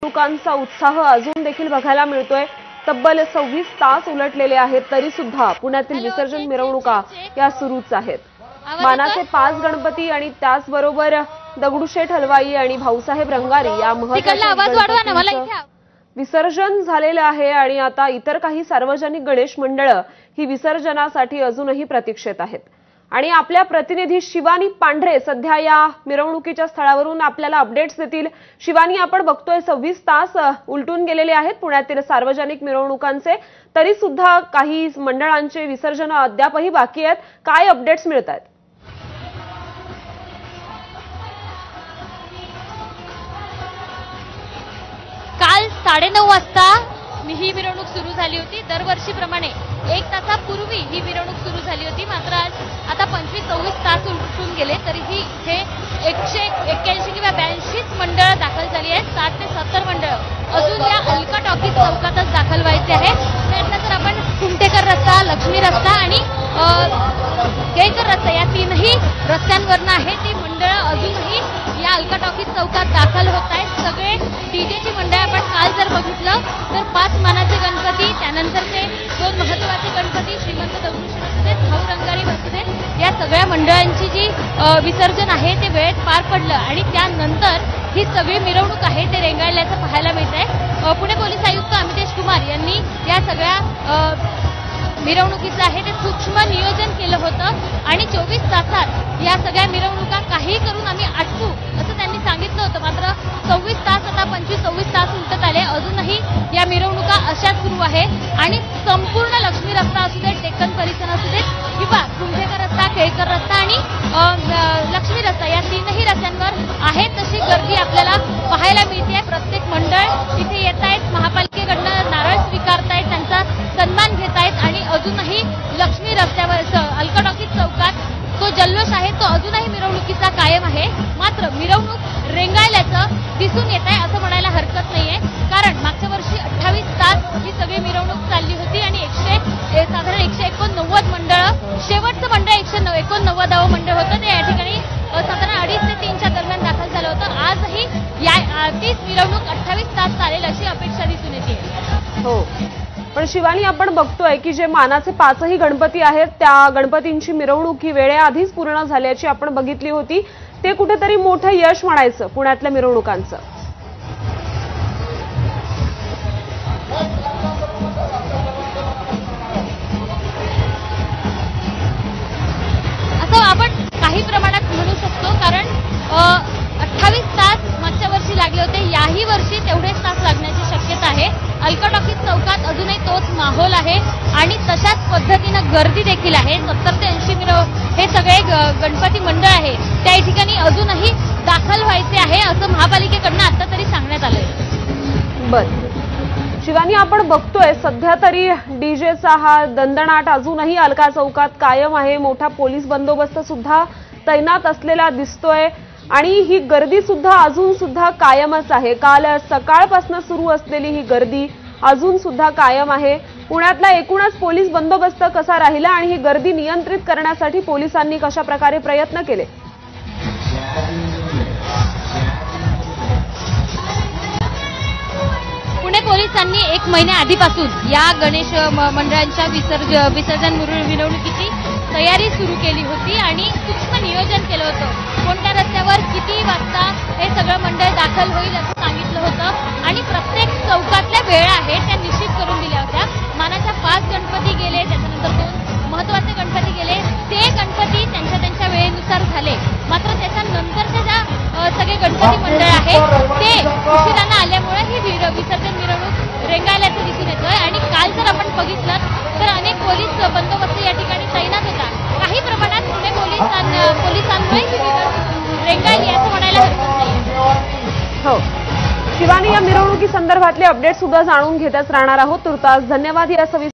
मिरवणुकांचा उत्साह अजून देखील बघायला मिळतोय। तब्बल 26 तास उलटलेले आहेत तरी सुद्धा पुण्यातील विसर्जन मिरवणुका या सुरूच आहेत। मानाचे 5 गणपती आणि त्याचबरोबर दगडूशेठ हलवाई आणि भाऊसाहेब रंगारी या महत्त्वाच्या विसर्जन झालेले आहे आणि आता इतर काही सार्वजनिक गणेश मंडळ ही विसर्जनासाठी अजूनही प्रतीक्षेत आहेत। आणि आपल्या प्रतिनिधी शिवानी पांढरे सध्या या मिरवणुकीच्या स्थळावरून आपल्याला अपडेट्स देतील। शिवानी, आपण बघतोय 26 तास उलटून गेलेले आहेत पुण्यातील सार्वजनिक मिरवणुकांचे, तरी सुद्धा काही मंडळांचे विसर्जन अद्यापही बाकी आहेत। काय अपडेट्स मिळतात? काल 9:30 वाजता ही मिरवणूक सुरू झाली होती। दरवर्षीप्रमाणे 1 तासापूर्वी ही मिरवणूक सुरू झाली होती, मात्र आता 25-26 तास उलटून गेले तरीही इथे 181 किंवा 82 मंडळ दाखल झाली आहेत। 60 ते 70 मंडळ अजून या अलका टॉकीज चौकातच दाखल व्हायचे आहे। त्यानंतर आपण कुमठेकर रस्ता, लक्ष्मी रस्ता आणि केळकर रस्ता या 3ही रस्त्यांवरनं आहे ती मंडळ अजूनही या अलका टॉकीज चौकात दाखल होत आहेत। सगळे डीजेची मंडळ आपण काल जर बघितलं तर 5 मानाचे गणपती, त्यानंतरचे 2 महत्त्वाचे गणपती श्रीमंत दगडूशेठ असू देत, भाऊ रंगारी असू देत, या सगळ्या मंडळांची जी विसर्जन आहे ते वेळेत पार पडलं आणि त्यानंतर ही सगळी मिरवणूक आहे ते रेंगाळल्याचं पाहायला मिळत आहे। पुणे पोलीस आयुक्त अमितेश कुमार यांनी या सगळ्या मिरवणुकीचं आहे ते सूक्ष्म नियोजन केलं होतं आणि 24 तासात या सगळ्या मिरवणुका काही करून आम्ही आटवू असं त्यांनी सांगितलं होतं। मात्र 26 तास आता 25-26 तास उलटत आले, अजूनही या मिरवणुका अशाच सुरू आहे आणि संपूर्ण लक्ष्मी रस्ता असू देत, डेक्कन परिसर असू देत किंवा कुमठेकर रस्ता, केळकर रस्ता आणि लक्ष्मी रस्ता या 3ही रस्त्यांवर आहे तशी गर्दी आपल्याला पाहायला मिळते। प्रत्येक मंडळ इथे येत आहेत, महापालिकेकडनं नारळ स्वीकारतायत, त्यांचा सन्मान घेत आहेत आणि अजूनही लक्ष्मी रस्त्यावर अलका टॉकीज चौकात तो जल्लोष आहे तो अजूनही मिरवणुकीचा कायम आहे। मात्र मिरवणूक रेंगाळल्याचं दिसून येत आहे असं म्हणायला हरकत नाहीये, कारण मागच्या वर्षी 28 तास ही सगळी मिरवणूक चालली होती आणि साधारण 189 मंडळ, शेवटचं मंडळ 189वं मंडळ होतं ते या ठिकाणी साधारण 2:30 ते 3च्या दरम्यान दाखल झालं होतं। आजही तीच मिरवणूक 28 तास चालेल अशी अपेक्षा दिसून येते। हो, पण शिवानी, आपण बघतोय की जे मानाचे 5ही गणपती आहेत त्या गणपतींची मिरवणूक ही वेळेआधीच पूर्ण झाल्याची आपण बघितली होती। ते कुठेतरी मोठं यश म्हणायचं पुण्यातल्या मिरवणुकांचं। असं आपण काही प्रमाणात म्हणू शकतो, कारण 28 तास मागच्या वर्षी लागले होते, याही वर्षी तेवढेच तास लागण्याची शक्यता आहे। अलका टॉकीज चौकात अजूनही तोच माहोल आहे आणि तशाच पद्धतीनं गर्दी देखील आहे। 70 ते 80 हे सगळे गणपती मंडळ आहे त्या ठिकाणी अजूनही दाखल व्हायचे आहे असं महापालिकेकडनं आता तरी सांगण्यात आलंय। बरं शिवानी, आपण बघतोय सध्या तरी डीजेचा हा दणदणाट अजूनही अलका चौकात कायम आहे। मोठा पोलीस बंदोबस्त सुद्धा तैनात असलेला दिसतोय आणि ही गर्दी सुद्धा अजून सुद्धा कायमच आहे। काल सकाळपासून सुरू असलेली ही गर्दी अजून सुद्धा कायम आहे। पुण्यातला एकूणच पोलीस बंदोबस्त कसा राहिला आणि ही गर्दी नियंत्रित करण्यासाठी पोलिसांनी कशा प्रकारे प्रयत्न केले? पुणे पोलिसांनी 1 महिन्याआधीपासून या गणेश मंडळांच्या विसर्जन मिरवणुकीची तयारी सुरू केली होती आणि सूक्ष्म नियोजन केलं होतं। कोणत्या रस्त्यावर किती वाजता हे सगळं मंडळ दाखल होईल असं सांगितलं होतं आणि प्रत्येक चौकातल्या वेळा आहेत त्या निश्चित करून दिल्या होत्या। मानाच्या 5 गणपती गेले, त्याच्यानंतर 2 महत्त्वाचे गणपती गेले, ते गणपती त्यांच्या वेळेनुसार झाले। मात्र त्याच्यानंतरचे ज्या सगळे गणपती मंडळ आहेत ते उशिरानं आल्यामुळे ही विसर्जन मिरवणूक रेंगाळल्याचं दिसून येतोय आणि काल जर आपण बघितलं तर अनेक पोलीस बंदोबस्त या ठिकाणी तैनात होता। काही प्रमाणात पुणे पोलिसांमुळे ही मिरवणूक रेंगाळली असं म्हणायला हरकत नाही। हो शिवानी, या मिरवणुकी संदर्भातले अपडेट सुद्धा जाणून घेतच राहणार आहोत। तुर्तास धन्यवाद या